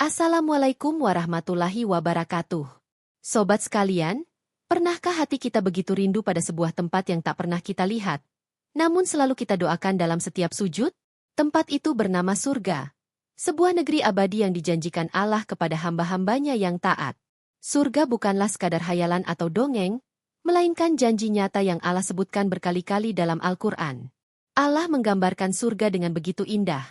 Assalamualaikum warahmatullahi wabarakatuh. Sobat sekalian, pernahkah hati kita begitu rindu pada sebuah tempat yang tak pernah kita lihat, namun selalu kita doakan dalam setiap sujud? Tempat itu bernama surga. Sebuah negeri abadi yang dijanjikan Allah kepada hamba-hambanya yang taat. Surga bukanlah sekadar hayalan atau dongeng, melainkan janji nyata yang Allah sebutkan berkali-kali dalam Al-Quran. Allah menggambarkan surga dengan begitu indah.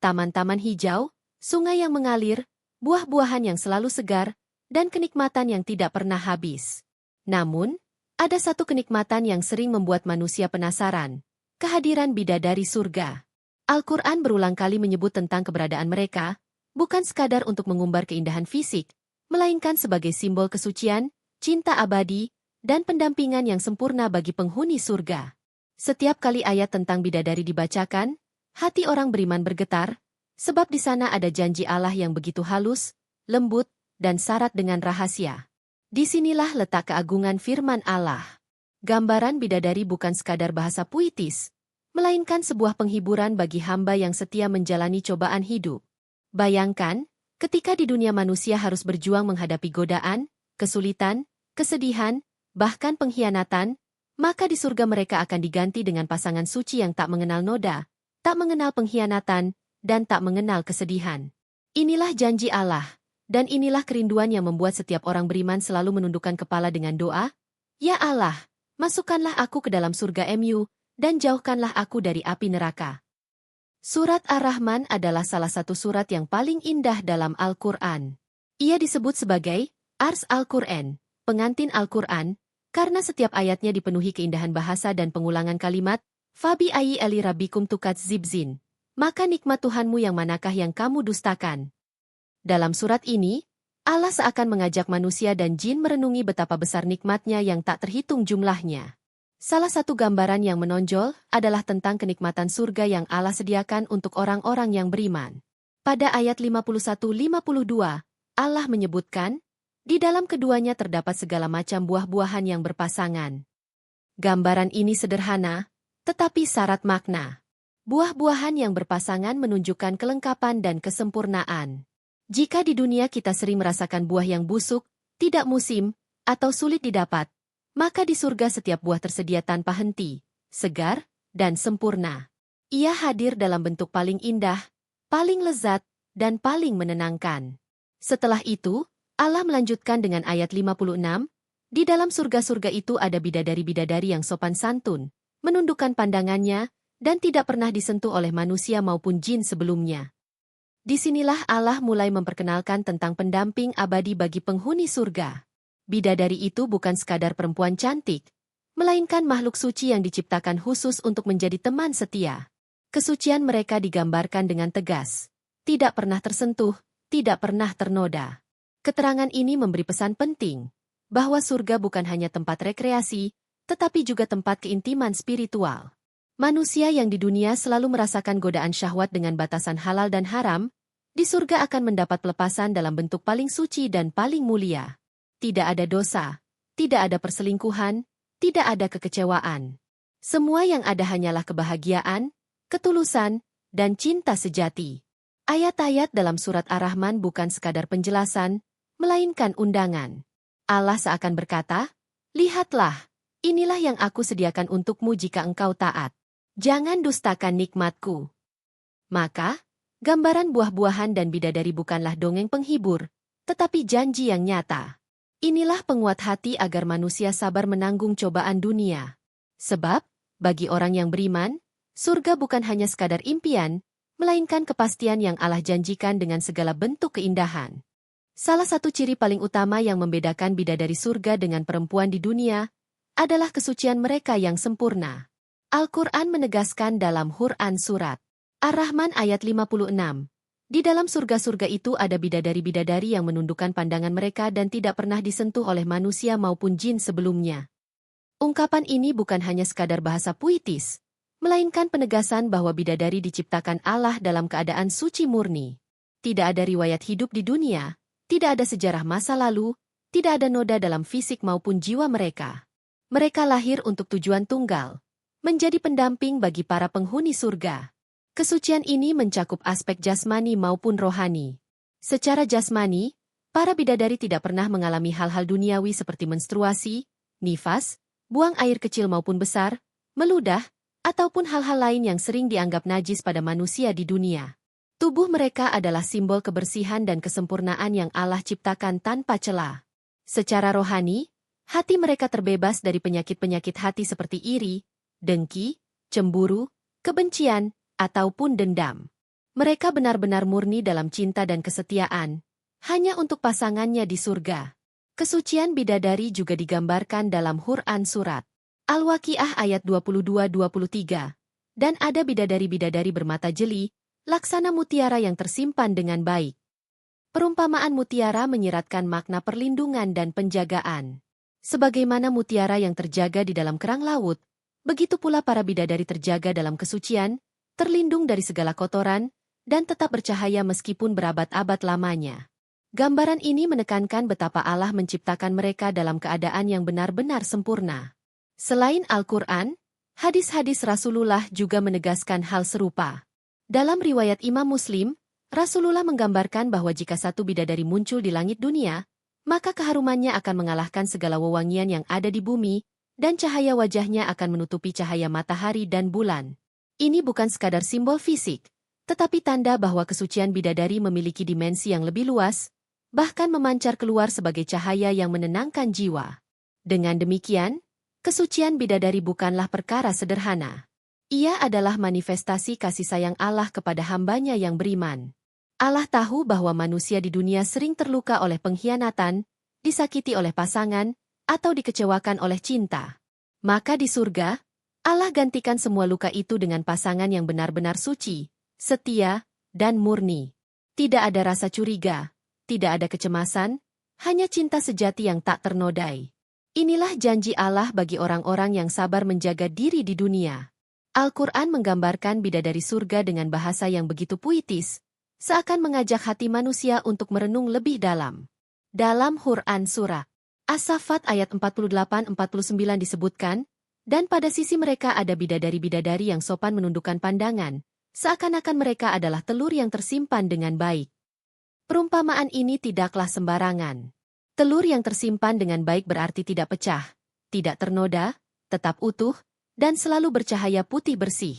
Taman-taman hijau, sungai yang mengalir, buah-buahan yang selalu segar, dan kenikmatan yang tidak pernah habis. Namun, ada satu kenikmatan yang sering membuat manusia penasaran, kehadiran bidadari surga. Al-Quran berulang kali menyebut tentang keberadaan mereka, bukan sekadar untuk mengumbar keindahan fisik, melainkan sebagai simbol kesucian, cinta abadi, dan pendampingan yang sempurna bagi penghuni surga. Setiap kali ayat tentang bidadari dibacakan, hati orang beriman bergetar, sebab di sana ada janji Allah yang begitu halus, lembut, dan syarat dengan rahasia. Disinilah letak keagungan firman Allah. Gambaran bidadari bukan sekadar bahasa puitis, melainkan sebuah penghiburan bagi hamba yang setia menjalani cobaan hidup. Bayangkan, ketika di dunia manusia harus berjuang menghadapi godaan, kesulitan, kesedihan, bahkan pengkhianatan, maka di surga mereka akan diganti dengan pasangan suci yang tak mengenal noda, tak mengenal pengkhianatan, dan tak mengenal kesedihan. Inilah janji Allah, dan inilah kerinduan yang membuat setiap orang beriman selalu menundukkan kepala dengan doa, "Ya Allah, masukkanlah aku ke dalam surga MU, dan jauhkanlah aku dari api neraka." Surat Ar-Rahman adalah salah satu surat yang paling indah dalam Al-Quran. Ia disebut sebagai Ars Al-Quran, pengantin Al-Quran, karena setiap ayatnya dipenuhi keindahan bahasa dan pengulangan kalimat, "Fabi ayyi ali rabbikum tukadzibzin." Maka nikmat Tuhanmu yang manakah yang kamu dustakan? Dalam surat ini, Allah seakan mengajak manusia dan jin merenungi betapa besar nikmatnya yang tak terhitung jumlahnya. Salah satu gambaran yang menonjol adalah tentang kenikmatan surga yang Allah sediakan untuk orang-orang yang beriman. Pada ayat 51-52, Allah menyebutkan, di dalam keduanya terdapat segala macam buah-buahan yang berpasangan. Gambaran ini sederhana, tetapi syarat makna. Buah-buahan yang berpasangan menunjukkan kelengkapan dan kesempurnaan. Jika di dunia kita sering merasakan buah yang busuk, tidak musim, atau sulit didapat, maka di surga setiap buah tersedia tanpa henti, segar, dan sempurna. Ia hadir dalam bentuk paling indah, paling lezat, dan paling menenangkan. Setelah itu, Allah melanjutkan dengan ayat 56, di dalam surga-surga itu ada bidadari-bidadari yang sopan santun, menundukkan pandangannya, dan tidak pernah disentuh oleh manusia maupun jin sebelumnya. Disinilah Allah mulai memperkenalkan tentang pendamping abadi bagi penghuni surga. Bidadari itu bukan sekadar perempuan cantik, melainkan makhluk suci yang diciptakan khusus untuk menjadi teman setia. Kesucian mereka digambarkan dengan tegas, tidak pernah tersentuh, tidak pernah ternoda. Keterangan ini memberi pesan penting, bahwa surga bukan hanya tempat rekreasi, tetapi juga tempat keintiman spiritual. Manusia yang di dunia selalu merasakan godaan syahwat dengan batasan halal dan haram, di surga akan mendapat pelepasan dalam bentuk paling suci dan paling mulia. Tidak ada dosa, tidak ada perselingkuhan, tidak ada kekecewaan. Semua yang ada hanyalah kebahagiaan, ketulusan, dan cinta sejati. Ayat-ayat dalam surat Ar-Rahman bukan sekadar penjelasan, melainkan undangan. Allah seakan berkata, "Lihatlah, inilah yang aku sediakan untukmu jika engkau taat. Jangan dustakan nikmatku." Maka, gambaran buah-buahan dan bidadari bukanlah dongeng penghibur, tetapi janji yang nyata. Inilah penguat hati agar manusia sabar menanggung cobaan dunia. Sebab, bagi orang yang beriman, surga bukan hanya sekadar impian, melainkan kepastian yang Allah janjikan dengan segala bentuk keindahan. Salah satu ciri paling utama yang membedakan bidadari surga dengan perempuan di dunia adalah kesucian mereka yang sempurna. Al-Quran menegaskan dalam Quran Surat Ar-Rahman ayat 56. Di dalam surga-surga itu ada bidadari-bidadari yang menundukkan pandangan mereka dan tidak pernah disentuh oleh manusia maupun jin sebelumnya. Ungkapan ini bukan hanya sekadar bahasa puitis, melainkan penegasan bahwa bidadari diciptakan Allah dalam keadaan suci murni. Tidak ada riwayat hidup di dunia, tidak ada sejarah masa lalu, tidak ada noda dalam fisik maupun jiwa mereka. Mereka lahir untuk tujuan tunggal, menjadi pendamping bagi para penghuni surga. Kesucian ini mencakup aspek jasmani maupun rohani. Secara jasmani, para bidadari tidak pernah mengalami hal-hal duniawi seperti menstruasi, nifas, buang air kecil maupun besar, meludah, ataupun hal-hal lain yang sering dianggap najis pada manusia di dunia. Tubuh mereka adalah simbol kebersihan dan kesempurnaan yang Allah ciptakan tanpa celah. Secara rohani, hati mereka terbebas dari penyakit-penyakit hati seperti iri, dengki, cemburu, kebencian, ataupun dendam. Mereka benar-benar murni dalam cinta dan kesetiaan, hanya untuk pasangannya di surga. Kesucian bidadari juga digambarkan dalam Quran Surat Al-Waqiah ayat 22-23, dan ada bidadari-bidadari bermata jeli, laksana mutiara yang tersimpan dengan baik. Perumpamaan mutiara menyiratkan makna perlindungan dan penjagaan. Sebagaimana mutiara yang terjaga di dalam kerang laut, begitu pula para bidadari terjaga dalam kesucian, terlindung dari segala kotoran, dan tetap bercahaya meskipun berabad-abad lamanya. Gambaran ini menekankan betapa Allah menciptakan mereka dalam keadaan yang benar-benar sempurna. Selain Al-Quran, hadis-hadis Rasulullah juga menegaskan hal serupa. Dalam riwayat Imam Muslim, Rasulullah menggambarkan bahwa jika satu bidadari muncul di langit dunia, maka keharumannya akan mengalahkan segala wewangian yang ada di bumi, dan cahaya wajahnya akan menutupi cahaya matahari dan bulan. Ini bukan sekadar simbol fisik, tetapi tanda bahwa kesucian bidadari memiliki dimensi yang lebih luas, bahkan memancar keluar sebagai cahaya yang menenangkan jiwa. Dengan demikian, kesucian bidadari bukanlah perkara sederhana. Ia adalah manifestasi kasih sayang Allah kepada hambanya yang beriman. Allah tahu bahwa manusia di dunia sering terluka oleh pengkhianatan, disakiti oleh pasangan, atau dikecewakan oleh cinta. Maka di surga, Allah gantikan semua luka itu dengan pasangan yang benar-benar suci, setia, dan murni. Tidak ada rasa curiga, tidak ada kecemasan, hanya cinta sejati yang tak ternodai. Inilah janji Allah bagi orang-orang yang sabar menjaga diri di dunia. Al-Quran menggambarkan bidadari surga dengan bahasa yang begitu puitis, seakan mengajak hati manusia untuk merenung lebih dalam. Dalam Quran Surah As-Saffat ayat 48-49 disebutkan, dan pada sisi mereka ada bidadari-bidadari yang sopan menundukkan pandangan, seakan-akan mereka adalah telur yang tersimpan dengan baik. Perumpamaan ini tidaklah sembarangan. Telur yang tersimpan dengan baik berarti tidak pecah, tidak ternoda, tetap utuh, dan selalu bercahaya putih bersih.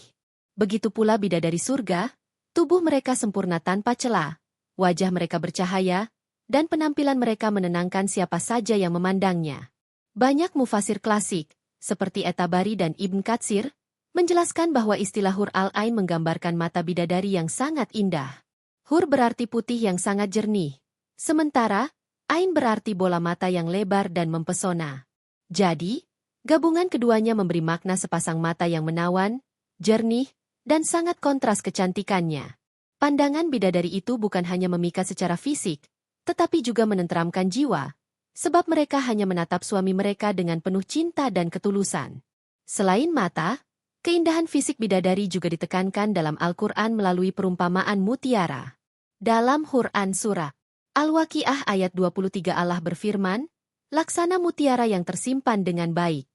Begitu pula bidadari surga, tubuh mereka sempurna tanpa celah, wajah mereka bercahaya, dan penampilan mereka menenangkan siapa saja yang memandangnya. Banyak mufasir klasik, seperti At-Tabari dan Ibn Katsir, menjelaskan bahwa istilah Hur al-Ain menggambarkan mata bidadari yang sangat indah. Hur berarti putih yang sangat jernih, sementara Ain berarti bola mata yang lebar dan mempesona. Jadi, gabungan keduanya memberi makna sepasang mata yang menawan, jernih, dan sangat kontras kecantikannya. Pandangan bidadari itu bukan hanya memikat secara fisik, tetapi juga menenteramkan jiwa, sebab mereka hanya menatap suami mereka dengan penuh cinta dan ketulusan. Selain mata, keindahan fisik bidadari juga ditekankan dalam Al-Quran melalui perumpamaan mutiara. Dalam Quran Surah Al-Waqiah ayat 23 Allah berfirman, laksana mutiara yang tersimpan dengan baik.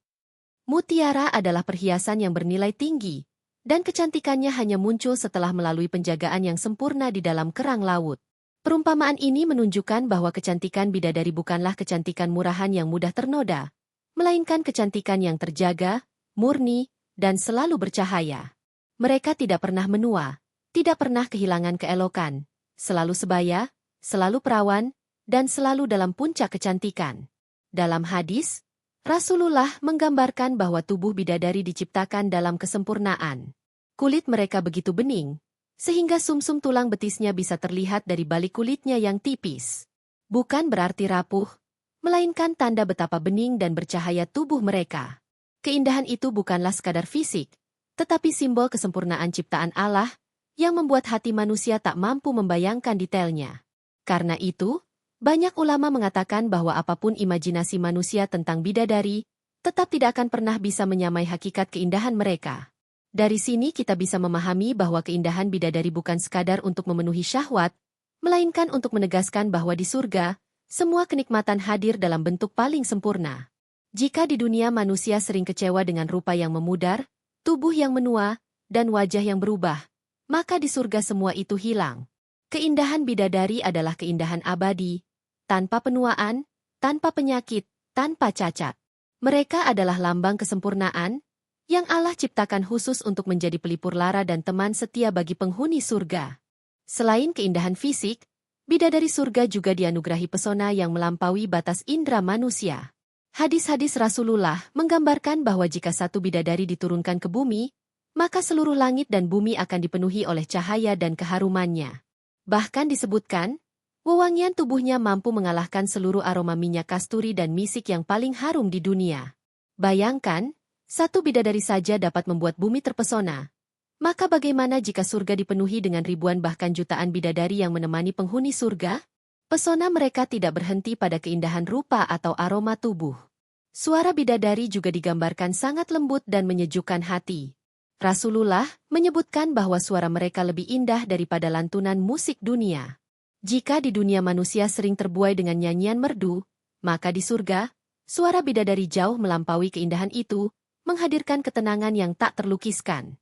Mutiara adalah perhiasan yang bernilai tinggi, dan kecantikannya hanya muncul setelah melalui penjagaan yang sempurna di dalam kerang laut. Perumpamaan ini menunjukkan bahwa kecantikan bidadari bukanlah kecantikan murahan yang mudah ternoda, melainkan kecantikan yang terjaga, murni, dan selalu bercahaya. Mereka tidak pernah menua, tidak pernah kehilangan keelokan, selalu sebaya, selalu perawan, dan selalu dalam puncak kecantikan. Dalam hadis, Rasulullah menggambarkan bahwa tubuh bidadari diciptakan dalam kesempurnaan. Kulit mereka begitu bening, sehingga sumsum tulang betisnya bisa terlihat dari balik kulitnya yang tipis. Bukan berarti rapuh, melainkan tanda betapa bening dan bercahaya tubuh mereka. Keindahan itu bukanlah sekadar fisik, tetapi simbol kesempurnaan ciptaan Allah, yang membuat hati manusia tak mampu membayangkan detailnya. Karena itu, banyak ulama mengatakan bahwa apapun imajinasi manusia tentang bidadari, tetap tidak akan pernah bisa menyamai hakikat keindahan mereka. Dari sini kita bisa memahami bahwa keindahan bidadari bukan sekadar untuk memenuhi syahwat, melainkan untuk menegaskan bahwa di surga, semua kenikmatan hadir dalam bentuk paling sempurna. Jika di dunia manusia sering kecewa dengan rupa yang memudar, tubuh yang menua, dan wajah yang berubah, maka di surga semua itu hilang. Keindahan bidadari adalah keindahan abadi, tanpa penuaan, tanpa penyakit, tanpa cacat. Mereka adalah lambang kesempurnaan yang Allah ciptakan khusus untuk menjadi pelipur lara dan teman setia bagi penghuni surga. Selain keindahan fisik, bidadari surga juga dianugerahi pesona yang melampaui batas indera manusia. Hadis-hadis Rasulullah menggambarkan bahwa jika satu bidadari diturunkan ke bumi, maka seluruh langit dan bumi akan dipenuhi oleh cahaya dan keharumannya. Bahkan disebutkan, wewangian tubuhnya mampu mengalahkan seluruh aroma minyak kasturi dan misik yang paling harum di dunia. Bayangkan, satu bidadari saja dapat membuat bumi terpesona. Maka bagaimana jika surga dipenuhi dengan ribuan bahkan jutaan bidadari yang menemani penghuni surga? Pesona mereka tidak berhenti pada keindahan rupa atau aroma tubuh. Suara bidadari juga digambarkan sangat lembut dan menyejukkan hati. Rasulullah menyebutkan bahwa suara mereka lebih indah daripada lantunan musik dunia. Jika di dunia manusia sering terbuai dengan nyanyian merdu, maka di surga, suara bidadari jauh melampaui keindahan itu, menghadirkan ketenangan yang tak terlukiskan.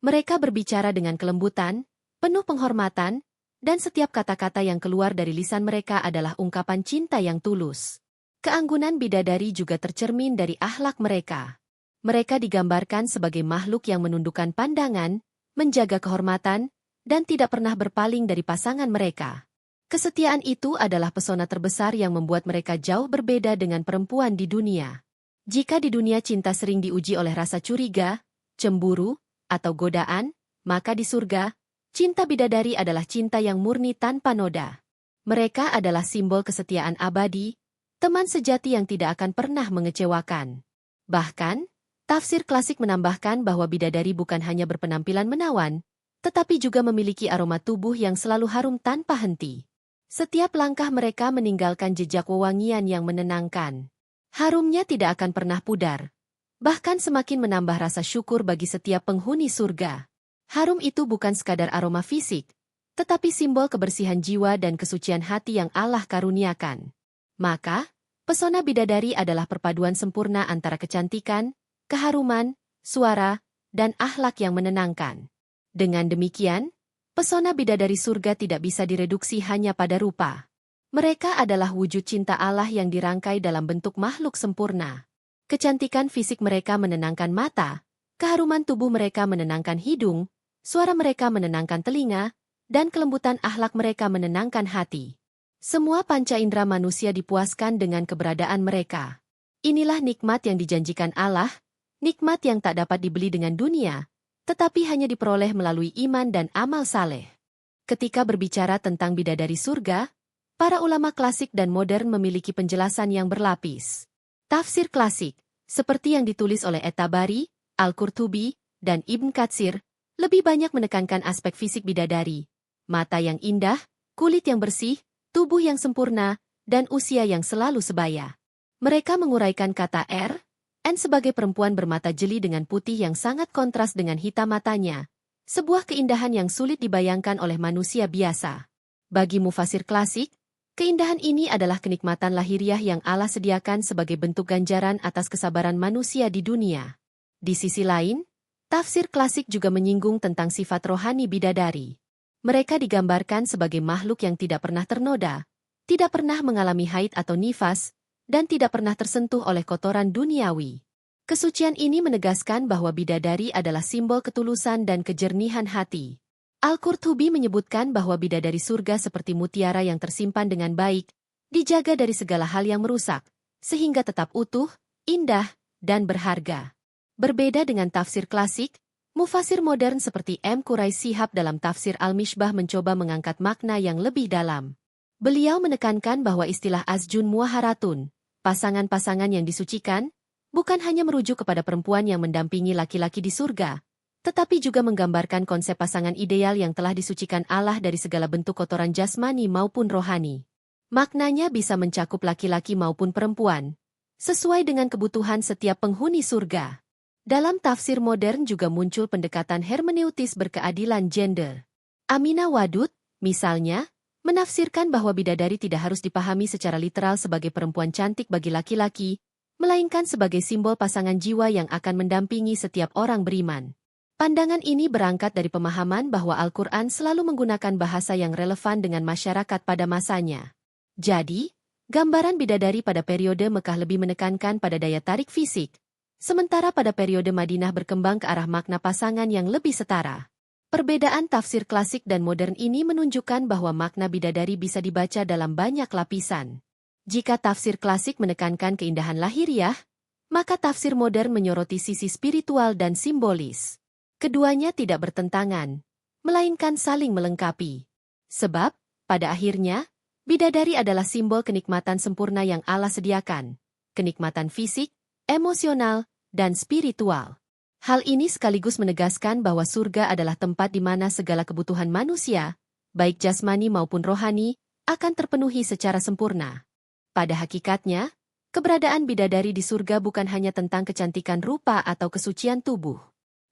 Mereka berbicara dengan kelembutan, penuh penghormatan, dan setiap kata-kata yang keluar dari lisan mereka adalah ungkapan cinta yang tulus. Keanggunan bidadari juga tercermin dari akhlak mereka. Mereka digambarkan sebagai makhluk yang menundukkan pandangan, menjaga kehormatan, dan tidak pernah berpaling dari pasangan mereka. Kesetiaan itu adalah pesona terbesar yang membuat mereka jauh berbeda dengan perempuan di dunia. Jika di dunia cinta sering diuji oleh rasa curiga, cemburu, atau godaan, maka di surga, cinta bidadari adalah cinta yang murni tanpa noda. Mereka adalah simbol kesetiaan abadi, teman sejati yang tidak akan pernah mengecewakan. Bahkan, tafsir klasik menambahkan bahwa bidadari bukan hanya berpenampilan menawan, tetapi juga memiliki aroma tubuh yang selalu harum tanpa henti. Setiap langkah mereka meninggalkan jejak wewangian yang menenangkan. Harumnya tidak akan pernah pudar. Bahkan semakin menambah rasa syukur bagi setiap penghuni surga. Harum itu bukan sekadar aroma fisik, tetapi simbol kebersihan jiwa dan kesucian hati yang Allah karuniakan. Maka, pesona bidadari adalah perpaduan sempurna antara kecantikan, keharuman, suara, dan akhlak yang menenangkan. Dengan demikian, pesona bidadari surga tidak bisa direduksi hanya pada rupa. Mereka adalah wujud cinta Allah yang dirangkai dalam bentuk makhluk sempurna. Kecantikan fisik mereka menenangkan mata, keharuman tubuh mereka menenangkan hidung, suara mereka menenangkan telinga, dan kelembutan akhlak mereka menenangkan hati. Semua panca indera manusia dipuaskan dengan keberadaan mereka. Inilah nikmat yang dijanjikan Allah, nikmat yang tak dapat dibeli dengan dunia, tetapi hanya diperoleh melalui iman dan amal saleh. Ketika berbicara tentang bidadari surga, para ulama klasik dan modern memiliki penjelasan yang berlapis. Tafsir klasik, seperti yang ditulis oleh At-Tabari, Al-Qurtubi, dan Ibn Katsir, lebih banyak menekankan aspek fisik bidadari, mata yang indah, kulit yang bersih, tubuh yang sempurna, dan usia yang selalu sebaya. Mereka menguraikan kata N sebagai perempuan bermata jeli dengan putih yang sangat kontras dengan hitam matanya, sebuah keindahan yang sulit dibayangkan oleh manusia biasa. Bagi mufasir klasik, keindahan ini adalah kenikmatan lahiriah yang Allah sediakan sebagai bentuk ganjaran atas kesabaran manusia di dunia. Di sisi lain, tafsir klasik juga menyinggung tentang sifat rohani bidadari. Mereka digambarkan sebagai makhluk yang tidak pernah ternoda, tidak pernah mengalami haid atau nifas, dan tidak pernah tersentuh oleh kotoran duniawi. Kesucian ini menegaskan bahwa bidadari adalah simbol ketulusan dan kejernihan hati. Al-Qurtubi menyebutkan bahwa bidadari surga seperti mutiara yang tersimpan dengan baik, dijaga dari segala hal yang merusak, sehingga tetap utuh, indah, dan berharga. Berbeda dengan tafsir klasik, mufasir modern seperti M. Quraisy Shihab dalam tafsir Al-Mishbah mencoba mengangkat makna yang lebih dalam. Beliau menekankan bahwa istilah azjun muaharatun, pasangan-pasangan yang disucikan, bukan hanya merujuk kepada perempuan yang mendampingi laki-laki di surga, tetapi juga menggambarkan konsep pasangan ideal yang telah disucikan Allah dari segala bentuk kotoran jasmani maupun rohani. Maknanya bisa mencakup laki-laki maupun perempuan, sesuai dengan kebutuhan setiap penghuni surga. Dalam tafsir modern juga muncul pendekatan hermeneutis berkeadilan gender. Aminah Wadud, misalnya, menafsirkan bahwa bidadari tidak harus dipahami secara literal sebagai perempuan cantik bagi laki-laki, melainkan sebagai simbol pasangan jiwa yang akan mendampingi setiap orang beriman. Pandangan ini berangkat dari pemahaman bahwa Al-Quran selalu menggunakan bahasa yang relevan dengan masyarakat pada masanya. Jadi, gambaran bidadari pada periode Mekah lebih menekankan pada daya tarik fisik, sementara pada periode Madinah berkembang ke arah makna pasangan yang lebih setara. Perbedaan tafsir klasik dan modern ini menunjukkan bahwa makna bidadari bisa dibaca dalam banyak lapisan. Jika tafsir klasik menekankan keindahan lahiriah, maka tafsir modern menyoroti sisi spiritual dan simbolis. Keduanya tidak bertentangan, melainkan saling melengkapi. Sebab, pada akhirnya, bidadari adalah simbol kenikmatan sempurna yang Allah sediakan, kenikmatan fisik, emosional, dan spiritual. Hal ini sekaligus menegaskan bahwa surga adalah tempat di mana segala kebutuhan manusia, baik jasmani maupun rohani, akan terpenuhi secara sempurna. Pada hakikatnya, keberadaan bidadari di surga bukan hanya tentang kecantikan rupa atau kesucian tubuh.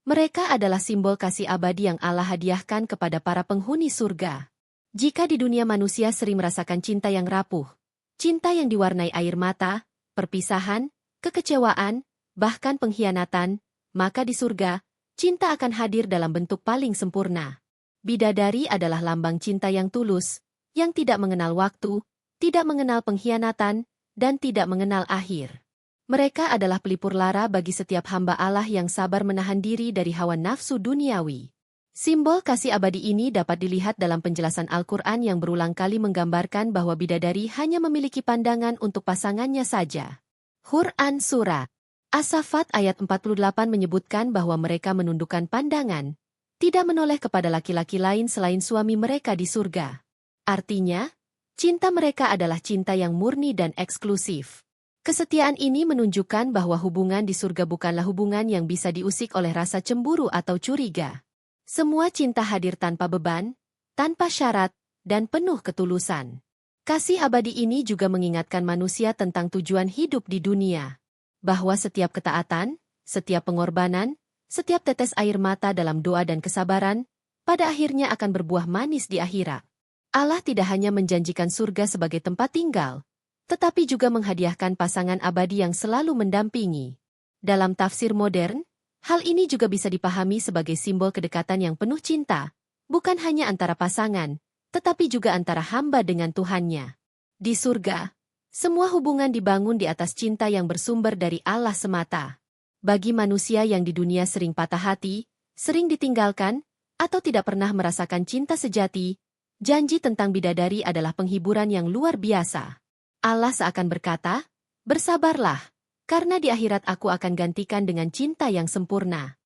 Mereka adalah simbol kasih abadi yang Allah hadiahkan kepada para penghuni surga. Jika di dunia manusia sering merasakan cinta yang rapuh, cinta yang diwarnai air mata, perpisahan, kekecewaan, bahkan pengkhianatan, maka di surga, cinta akan hadir dalam bentuk paling sempurna. Bidadari adalah lambang cinta yang tulus, yang tidak mengenal waktu, tidak mengenal pengkhianatan, dan tidak mengenal akhir. Mereka adalah pelipur lara bagi setiap hamba Allah yang sabar menahan diri dari hawa nafsu duniawi. Simbol kasih abadi ini dapat dilihat dalam penjelasan Al-Quran yang berulang kali menggambarkan bahwa bidadari hanya memiliki pandangan untuk pasangannya saja. Quran Surat As-Saffat ayat 48 menyebutkan bahwa mereka menundukkan pandangan, tidak menoleh kepada laki-laki lain selain suami mereka di surga. Artinya, cinta mereka adalah cinta yang murni dan eksklusif. Kesetiaan ini menunjukkan bahwa hubungan di surga bukanlah hubungan yang bisa diusik oleh rasa cemburu atau curiga. Semua cinta hadir tanpa beban, tanpa syarat, dan penuh ketulusan. Kasih abadi ini juga mengingatkan manusia tentang tujuan hidup di dunia. Bahwa setiap ketaatan, setiap pengorbanan, setiap tetes air mata dalam doa dan kesabaran, pada akhirnya akan berbuah manis di akhirat. Allah tidak hanya menjanjikan surga sebagai tempat tinggal, tetapi juga menghadiahkan pasangan abadi yang selalu mendampingi. Dalam tafsir modern, hal ini juga bisa dipahami sebagai simbol kedekatan yang penuh cinta, bukan hanya antara pasangan, tetapi juga antara hamba dengan Tuhannya. Di surga, semua hubungan dibangun di atas cinta yang bersumber dari Allah semata. Bagi manusia yang di dunia sering patah hati, sering ditinggalkan, atau tidak pernah merasakan cinta sejati, janji tentang bidadari adalah penghiburan yang luar biasa. Allah seakan berkata, "Bersabarlah, karena di akhirat aku akan gantikan dengan cinta yang sempurna."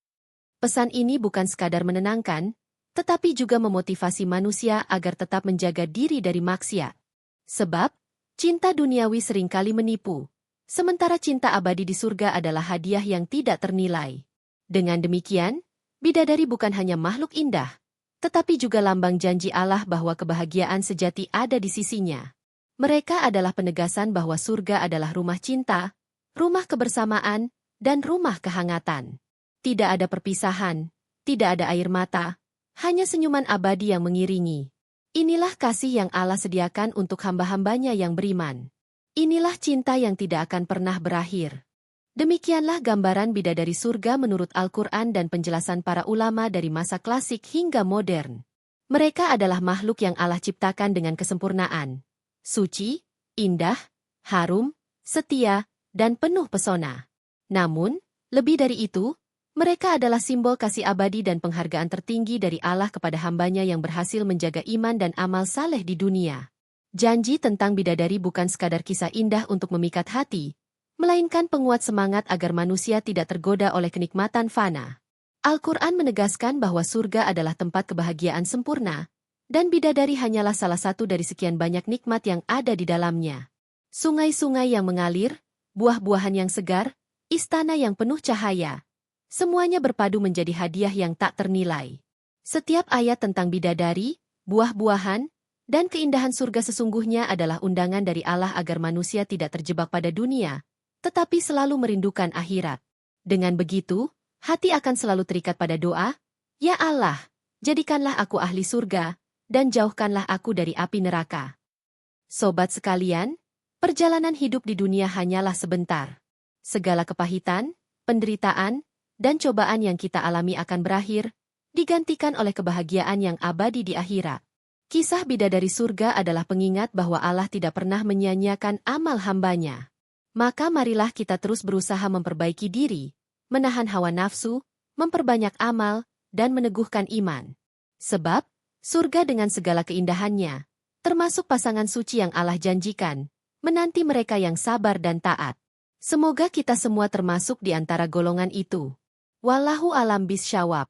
Pesan ini bukan sekadar menenangkan, tetapi juga memotivasi manusia agar tetap menjaga diri dari maksiat. Sebab, cinta duniawi seringkali menipu, sementara cinta abadi di surga adalah hadiah yang tidak ternilai. Dengan demikian, bidadari bukan hanya makhluk indah, tetapi juga lambang janji Allah bahwa kebahagiaan sejati ada di sisinya. Mereka adalah penegasan bahwa surga adalah rumah cinta, rumah kebersamaan, dan rumah kehangatan. Tidak ada perpisahan, tidak ada air mata, hanya senyuman abadi yang mengiringi. Inilah kasih yang Allah sediakan untuk hamba-hambanya yang beriman. Inilah cinta yang tidak akan pernah berakhir. Demikianlah gambaran bidadari surga menurut Al-Quran dan penjelasan para ulama dari masa klasik hingga modern. Mereka adalah makhluk yang Allah ciptakan dengan kesempurnaan. Suci, indah, harum, setia, dan penuh pesona. Namun, lebih dari itu, mereka adalah simbol kasih abadi dan penghargaan tertinggi dari Allah kepada hambanya yang berhasil menjaga iman dan amal saleh di dunia. Janji tentang bidadari bukan sekadar kisah indah untuk memikat hati, melainkan penguat semangat agar manusia tidak tergoda oleh kenikmatan fana. Al-Quran menegaskan bahwa surga adalah tempat kebahagiaan sempurna, dan bidadari hanyalah salah satu dari sekian banyak nikmat yang ada di dalamnya. Sungai-sungai yang mengalir, buah-buahan yang segar, istana yang penuh cahaya. Semuanya berpadu menjadi hadiah yang tak ternilai. Setiap ayat tentang bidadari, buah-buahan, dan keindahan surga sesungguhnya adalah undangan dari Allah agar manusia tidak terjebak pada dunia, tetapi selalu merindukan akhirat. Dengan begitu, hati akan selalu terikat pada doa, "Ya Allah, jadikanlah aku ahli surga, dan jauhkanlah aku dari api neraka." Sobat sekalian, perjalanan hidup di dunia hanyalah sebentar. Segala kepahitan, penderitaan, dan cobaan yang kita alami akan berakhir, digantikan oleh kebahagiaan yang abadi di akhirat. Kisah bidadari surga adalah pengingat bahwa Allah tidak pernah menyia-nyiakan amal hambanya. Maka marilah kita terus berusaha memperbaiki diri, menahan hawa nafsu, memperbanyak amal, dan meneguhkan iman. Sebab, surga dengan segala keindahannya, termasuk pasangan suci yang Allah janjikan, menanti mereka yang sabar dan taat. Semoga kita semua termasuk di antara golongan itu. Wallahu alam bisyawab.